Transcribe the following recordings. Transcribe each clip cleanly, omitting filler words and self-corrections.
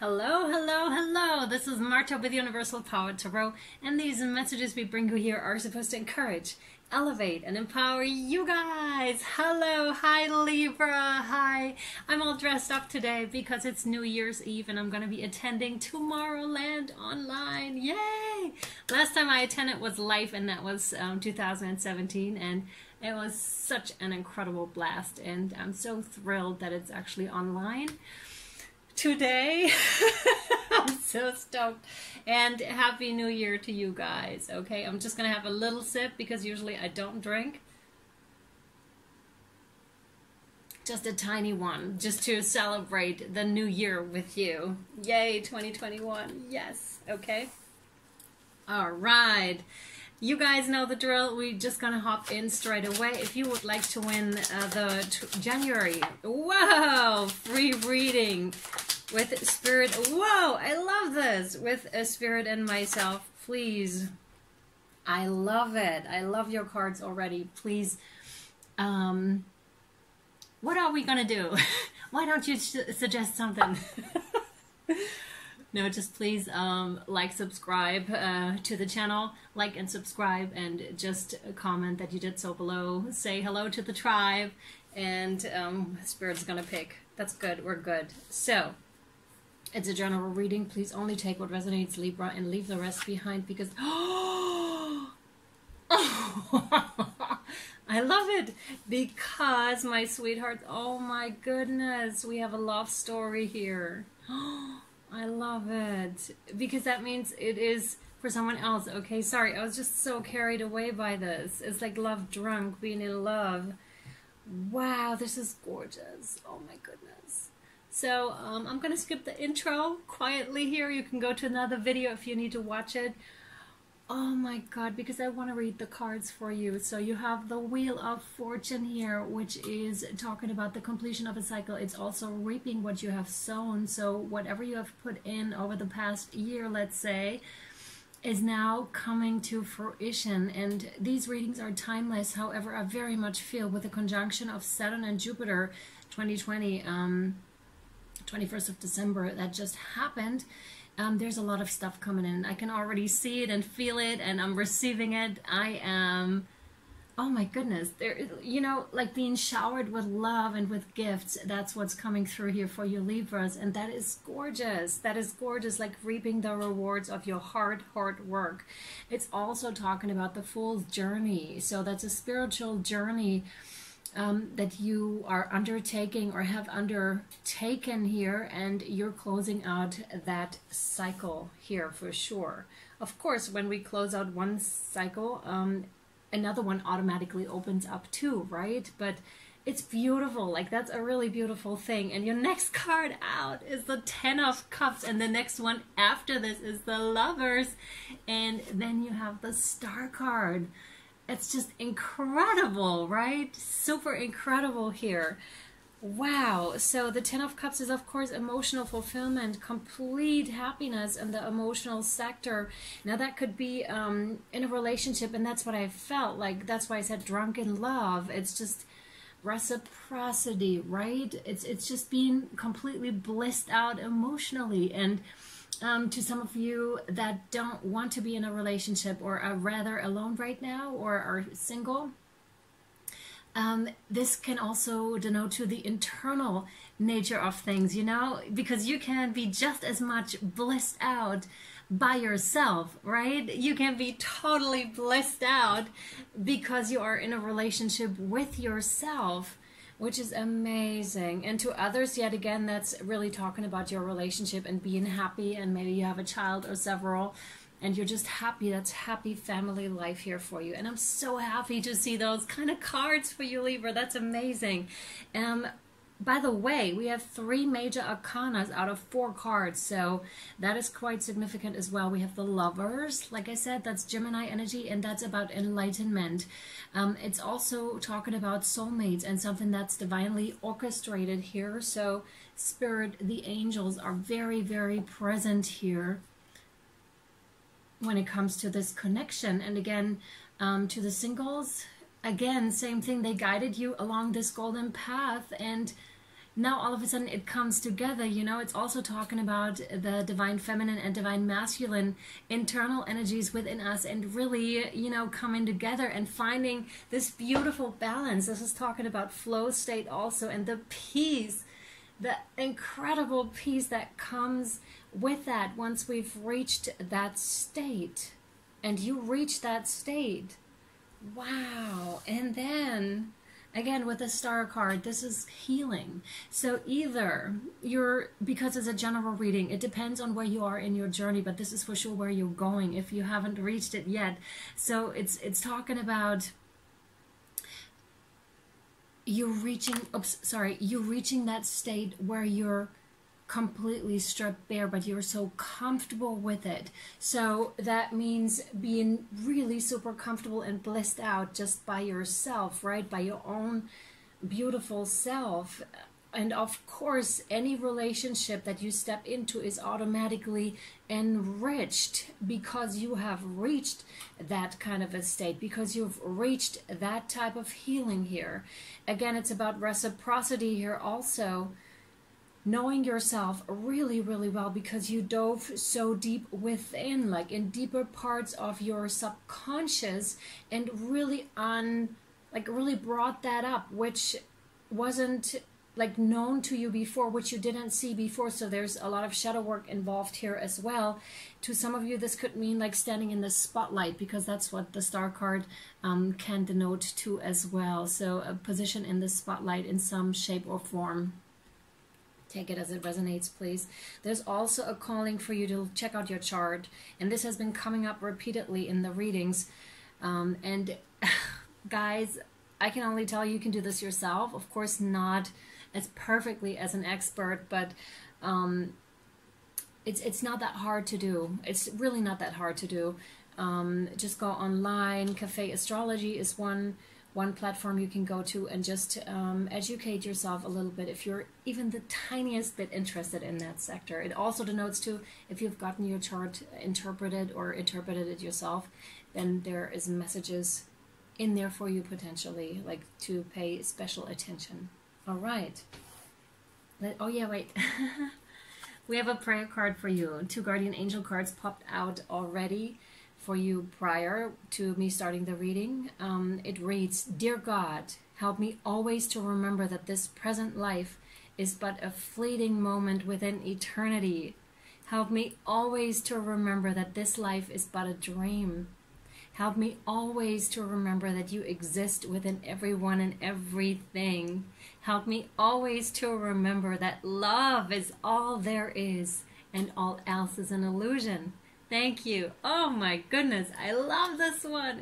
Hello, hello, hello. This is Marta with Universal Power Tarot, and these messages we bring you here are supposed to encourage, elevate, and empower you guys. Hello, hi Libra, hi. I'm all dressed up today because it's New Year's Eve and I'm going to be attending Tomorrowland online. Yay! Last time I attended was live, and that was 2017, and it was such an incredible blast, and I'm so thrilled that it's actually online today. I'm so stoked, and happy new year to you guys. Okay, I'm just gonna have a little sip because usually I don't drink, just a tiny one, just to celebrate the new year with you. Yay, 2021. Yes. Okay, all right, you guys know the drill. We're just gonna hop in straight away. If you would like to win the January, whoa, free reading with Spirit, whoa, I love this, with a Spirit and myself, please. I love it. I love your cards already. Please, what are we gonna do? Why don't you suggest something? No, just please like, subscribe to the channel, like and subscribe, and just comment that you did so below. Say hello to the tribe, and Spirit's gonna pick. That's good. We're good. So it's a general reading. Please only take what resonates, Libra, and leave the rest behind, because I love it, because my sweethearts, oh my goodness, we have a love story here. I love it, because that means it is for someone else. Okay, sorry, I was just so carried away by this. It's like love drunk, being in love. Wow, this is gorgeous. Oh my goodness. So I'm gonna skip the intro quietly here. You can go to another video if you need to watch it. Oh my god, because I want to read the cards for you. So you have the Wheel of Fortune here, which is talking about the completion of a cycle. It's also reaping what you have sown. So whatever you have put in over the past year, let's say, is now coming to fruition. And these readings are timeless. However, I very much feel with the conjunction of Saturn and Jupiter 2020, 21st of December, that just happened. There's a lot of stuff coming in. I can already see it and feel it, and I'm receiving it. I am, oh my goodness, there, you know, like being showered with love and with gifts. That's what's coming through here for you Libras, and that is gorgeous. That is gorgeous, like reaping the rewards of your hard work. It's also talking about the Fool's Journey. So that's a spiritual journey that you are undertaking or have undertaken here, and you're closing out that cycle here for sure. Of course, when we close out one cycle, another one automatically opens up too, right? But it's beautiful. Like, that's a really beautiful thing. And your next card out is the Ten of Cups, and the next one after this is the Lovers, and then you have the Star card. It's just incredible, right? Super incredible here. Wow. So the Ten of Cups is, of course, emotional fulfillment, complete happiness in the emotional sector. Now, that could be in a relationship, and that's what I felt like. That's why I said drunk in love. It's just reciprocity, right? It's just being completely blissed out emotionally. And to some of you that don't want to be in a relationship, or are rather alone right now, or are single, this can also denote to the internal nature of things, you know, because you can be just as much blissed out by yourself, right? You can be totally blissed out because you are in a relationship with yourself, which is amazing. And to others, yet again, that's really talking about your relationship and being happy, and maybe you have a child or several, and you're just happy. That's happy family life here for you. And I'm so happy to see those kind of cards for you, Libra. That's amazing. By the way, we have 3 major arcanas out of 4 cards, so that is quite significant as well. We have the Lovers, like I said, that's Gemini energy, and that's about enlightenment. It's also talking about soulmates and something that's divinely orchestrated here. So Spirit, the angels are very, very present here when it comes to this connection. And again, to the singles, again, same thing. They guided you along this golden path, and now all of a sudden it comes together. You know, it's also talking about the divine feminine and divine masculine internal energies within us, and really, you know, coming together and finding this beautiful balance. This is talking about flow state also, and the peace, the incredible peace that comes with that once we've reached that state. And you reach that state. Wow. And then again, with the star card, this is healing. So either you're, because it's a general reading, it depends on where you are in your journey, but this is for sure where you're going if you haven't reached it yet. So it's talking about you're reaching, you're reaching that state where you're completely stripped bare, but you're so comfortable with it. So that means being really super comfortable and blissed out just by yourself, right? By your own beautiful self. And of course, any relationship that you step into is automatically enriched because you have reached that kind of a state, because you've reached that type of healing here. Again, it's about reciprocity here also. Knowing yourself really, really well, because you dove so deep within, like in deeper parts of your subconscious, and really really brought that up, which wasn't like known to you before, which you didn't see before. So there's a lot of shadow work involved here as well. To some of you, this could mean like standing in the spotlight, because that's what the star card can denote to as well. So a position in the spotlight in some shape or form. Take it as it resonates, please. There's also a calling for you to check out your chart, and this has been coming up repeatedly in the readings. And guys, I can only tell you can do this yourself. Of course, not as perfectly as an expert, but it's not that hard to do. It's really not that hard to do. Just go online. Cafe Astrology is one platform you can go to, and just educate yourself a little bit if you're even the tiniest bit interested in that sector. It also denotes to, if you've gotten your chart interpreted or interpreted it yourself, then there is messages in there for you potentially, like to pay special attention. All right. Oh yeah, wait. We have a prayer card for you. 2 guardian angel cards popped out already for you prior to me starting the reading. It reads, "Dear God, help me always to remember that this present life is but a fleeting moment within eternity. Help me always to remember that this life is but a dream. Help me always to remember that you exist within everyone and everything. Help me always to remember that love is all there is and all else is an illusion. Thank you." Oh my goodness, I love this one.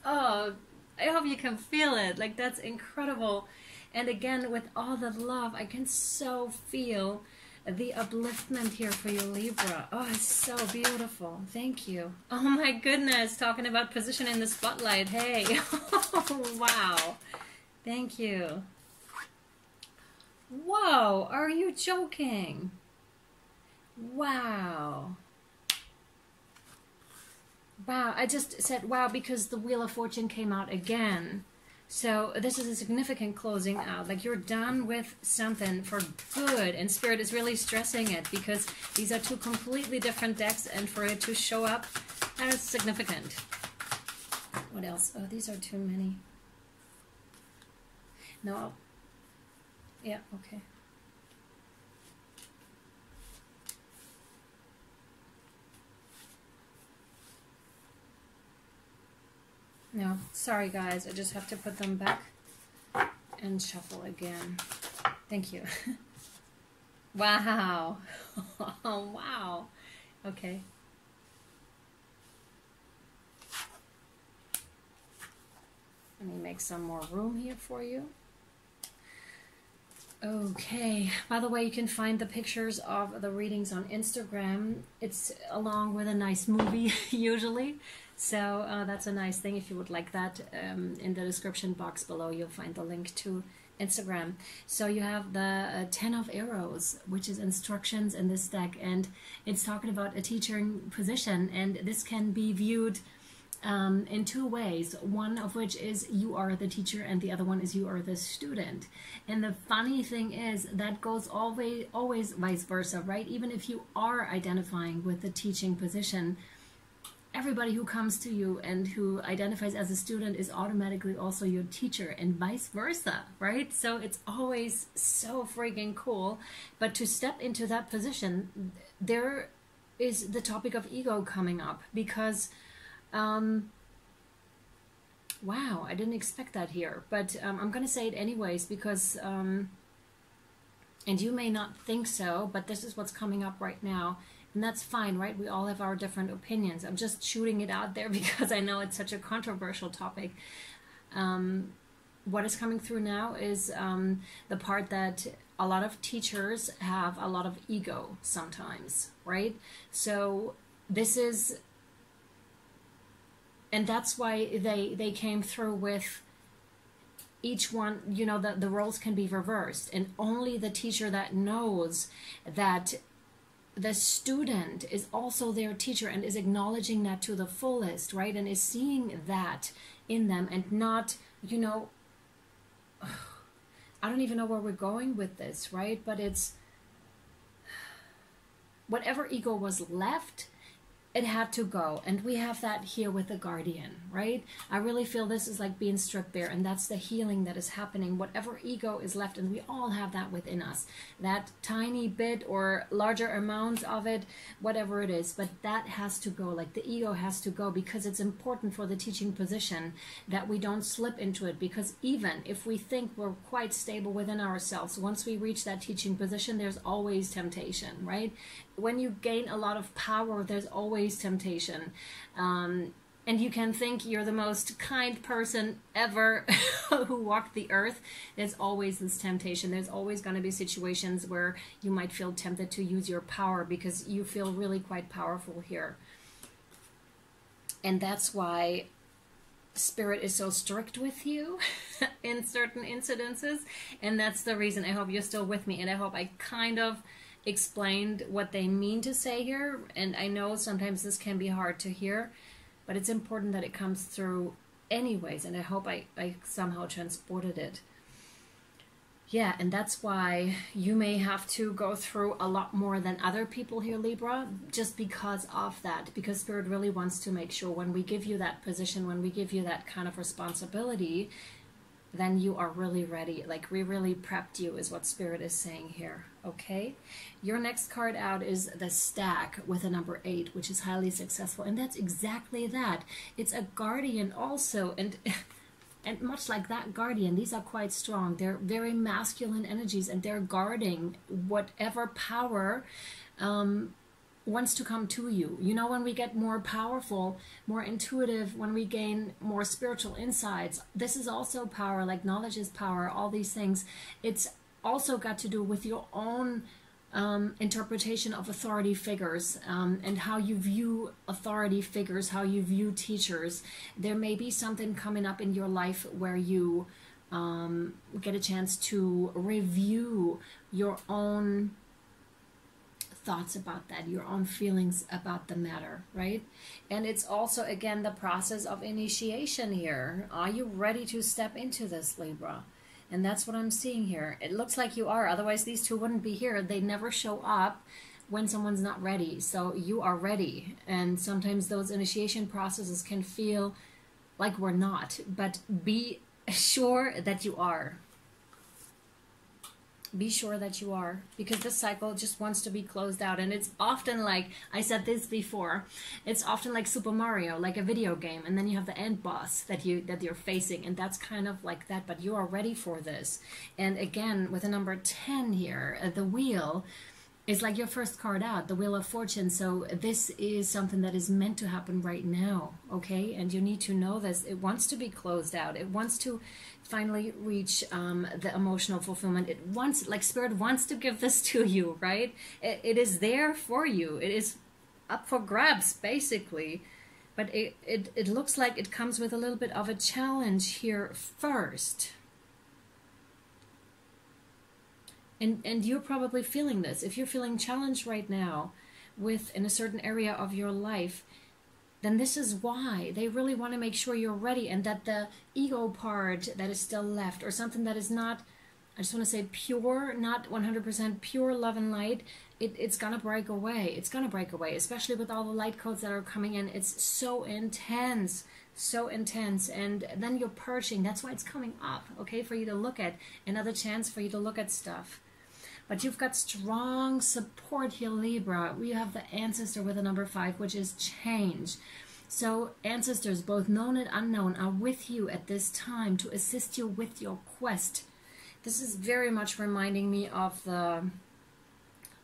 I hope you can feel it. Like, that's incredible. And again, with all the love, I can so feel the upliftment here for you, Libra. Oh, it's so beautiful. Thank you. Oh my goodness, talking about position in the spotlight. Hey. Oh, wow. Thank you. Whoa, are you joking? Wow. Wow, I just said wow because the Wheel of Fortune came out again. So this is a significant closing out. Like, you're done with something for good, and Spirit is really stressing it because these are 2 completely different decks, and for it to show up, that is significant. What else? Oh, these are too many. No. Yeah, okay. No, sorry guys, I just have to put them back and shuffle again. Thank you. Wow. Oh, wow. Okay. Let me make some more room here for you. Okay, by the way, you can find the pictures of the readings on Instagram. It's along with a nice movie, usually. So that's a nice thing. If you would like that, in the description box below, you'll find the link to Instagram. So you have the 10 of Arrows, which is instructions in this deck, and it's talking about a teaching position, and this can be viewed in two ways, one of which is you are the teacher and the other one is you are the student. And the funny thing is that goes always vice versa, right? Even if you are identifying with the teaching position, everybody who comes to you and who identifies as a student is automatically also your teacher, and vice versa, right? So it's always so freaking cool. But to step into that position, there is the topic of ego coming up, because wow, I didn't expect that here, but I'm gonna say it anyways, because and you may not think so, but this is what's coming up right now. And that's fine, right? We all have our different opinions. I'm just shooting it out there because I know it's such a controversial topic. What is coming through now is the part that a lot of teachers have a lot of ego sometimes, right? So this is, and that's why they came through with each one, you know, the roles can be reversed, and only the teacher that knows that the student is also their teacher and is acknowledging that to the fullest, right? And is seeing that in them, and not, you know, I don't even know where we're going with this, right? But it's whatever ego was left, it had to go. And we have that here with the guardian, right? I really feel this is like being stripped bare, and that's the healing that is happening. Whatever ego is left, and we all have that within us, that tiny bit or larger amounts of it, whatever it is, but that has to go. Like the ego has to go, because it's important for the teaching position that we don't slip into it. Because even if we think we're quite stable within ourselves, once we reach that teaching position, there's always temptation, right? When you gain a lot of power, there's always temptation. And you can think you're the most kind person ever who walked the earth. There's always this temptation. There's always going to be situations where you might feel tempted to use your power because you feel really quite powerful here. And that's why Spirit is so strict with you in certain incidences. And that's the reason. I hope you're still with me, and I hope I kind of explained what they mean to say here. And I know sometimes this can be hard to hear, but it's important that it comes through anyways, and I hope I somehow transported it. Yeah, and that's why you may have to go through a lot more than other people here, Libra, just because of that. Because Spirit really wants to make sure when we give you that position, when we give you that kind of responsibility, then you are really ready. Like, we really prepped you is what Spirit is saying here, okay? Your next card out is the Stack with the number 8, which is highly successful. And that's exactly that. It's a guardian also. And much like that guardian, these are quite strong. They're very masculine energies, and they're guarding whatever power wants to come to you. You know, when we get more powerful, more intuitive, when we gain more spiritual insights, this is also power. Like, knowledge is power, all these things. It's also got to do with your own interpretation of authority figures, and how you view authority figures, how you view teachers. There may be something coming up in your life where you get a chance to review your own thoughts about that, your own feelings about the matter, right? And it's also, again, the process of initiation here. Are you ready to step into this, Libra? And that's what I'm seeing here. It looks like you are, otherwise these two wouldn't be here. They never show up when someone's not ready. So you are ready. And sometimes those initiation processes can feel like we're not, but be sure that you are. Be sure that you are, because this cycle just wants to be closed out. And it's often like, I said this before, it's often like Super Mario, like a video game, and then you have the end boss that you're facing, and that's kind of like that, but you are ready for this. And again, with the number 10 here, the wheel is like your first card out, the Wheel of Fortune. So this is something that is meant to happen right now, okay? And you need to know this. It wants to be closed out. It wants to finally reach the emotional fulfillment. It wants, like, Spirit wants to give this to you, right? It is there for you. It is up for grabs, basically. But it looks like it comes with a little bit of a challenge here first. And you're probably feeling this. If you're feeling challenged right now in a certain area of your life, then this is why they really want to make sure you're ready, and that the ego part that is still left, or something that is not, I just want to say pure, not 100% pure love and light, it's going to break away. It's going to break away, especially with all the light codes that are coming in. It's so intense, so intense. And then you're purging. That's why it's coming up, okay, for you to look at. Another chance for you to look at stuff. But you've got strong support here, Libra. We have the ancestor with the number 5, which is change. So ancestors, both known and unknown, are with you at this time to assist you with your quest. This is very much reminding me of the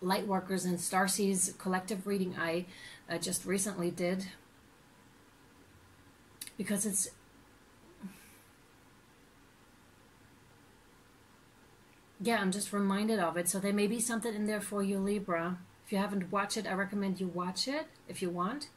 Lightworkers and Starseeds collective reading I just recently did. Because it's... yeah, I'm just reminded of it. So there may be something in there for you, Libra. If you haven't watched it, I recommend you watch it if you want.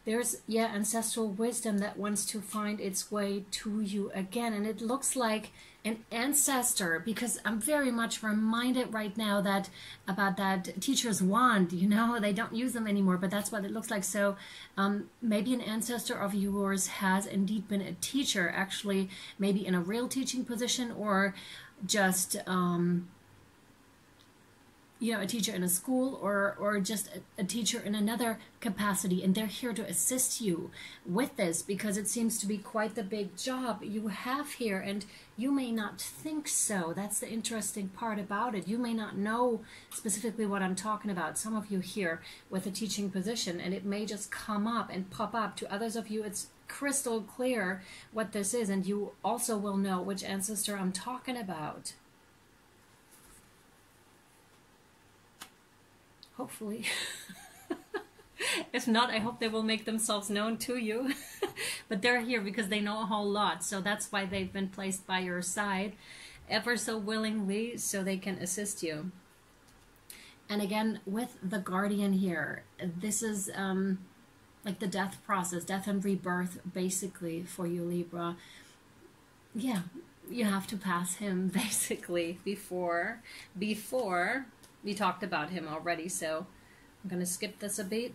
There's, yeah, ancestral wisdom that wants to find its way to you again. And it looks like an ancestor, because I'm very much reminded right now that about that teacher's wand, you know, they don't use them anymore, but that's what it looks like. So maybe an ancestor of yours has indeed been a teacher, actually, maybe in a real teaching position, or just... you know, a teacher in a school, or just a teacher in another capacity, and they're here to assist you with this, because it seems to be quite the big job you have here, and you may not think so. That's the interesting part about it. You may not know specifically what I'm talking about, some of you here with a teaching position, and it may just come up and pop up. To others of you, it's crystal clear what this is, and you also will know which ancestor I'm talking about. Hopefully. If not, I hope they will make themselves known to you. But they're here because they know a whole lot. So that's why they've been placed by your side ever so willingly, so they can assist you. And again, with the Guardian here, this is like the death process, death and rebirth, basically, for you, Libra. Yeah, you have to pass him, basically, before... We talked about him already, so I'm going to skip this a bit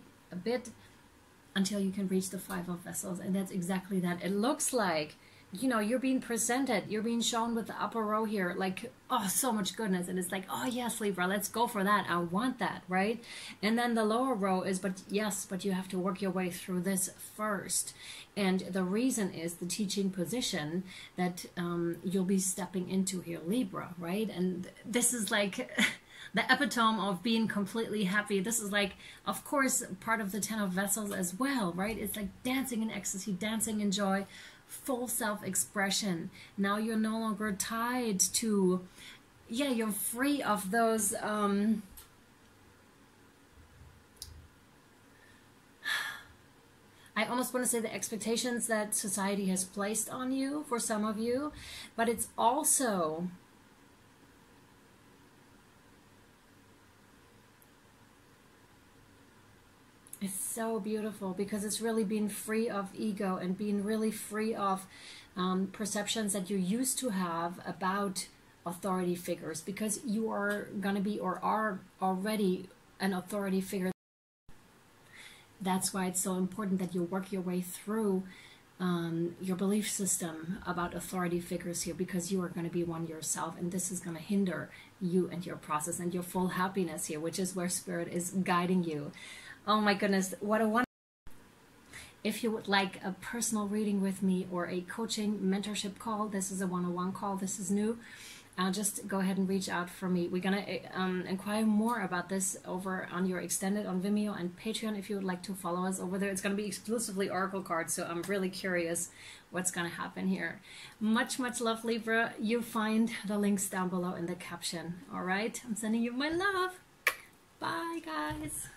until you can reach the 5 of Vessels, and that's exactly that. It looks like, you know, you're being presented, you're being shown with the upper row here, like, oh, so much goodness, and it's like, oh, yes, Libra, let's go for that, I want that, right? And then the lower row is, but yes, but you have to work your way through this first. And the reason is the teaching position that you'll be stepping into here, Libra, right? And this is like... the epitome of being completely happy. This is like, of course, part of the 10 of Vessels as well, right? It's like dancing in ecstasy, dancing in joy, full self-expression. Now you're no longer tied to, yeah, you're free of those, I almost want to say the expectations that society has placed on you for some of you, but it's also... it's so beautiful, because it's really being free of ego and being really free of perceptions that you used to have about authority figures, because you are going to be, or are already, an authority figure. That's why it's so important that you work your way through your belief system about authority figures here, because you are going to be one yourself, and this is going to hinder you and your process and your full happiness here, which is where Spirit is guiding you. Oh my goodness, what a wonderful... If you would like a personal reading with me, or a coaching mentorship call, this is a one-on-one call, this is new, just go ahead and reach out for me. We're going to inquire more about this over on your Extended on Vimeo and Patreon if you would like to follow us over there. It's going to be exclusively Oracle cards, so I'm really curious what's going to happen here. Much, much love, Libra. You find the links down below in the caption. All right? I'm sending you my love. Bye, guys.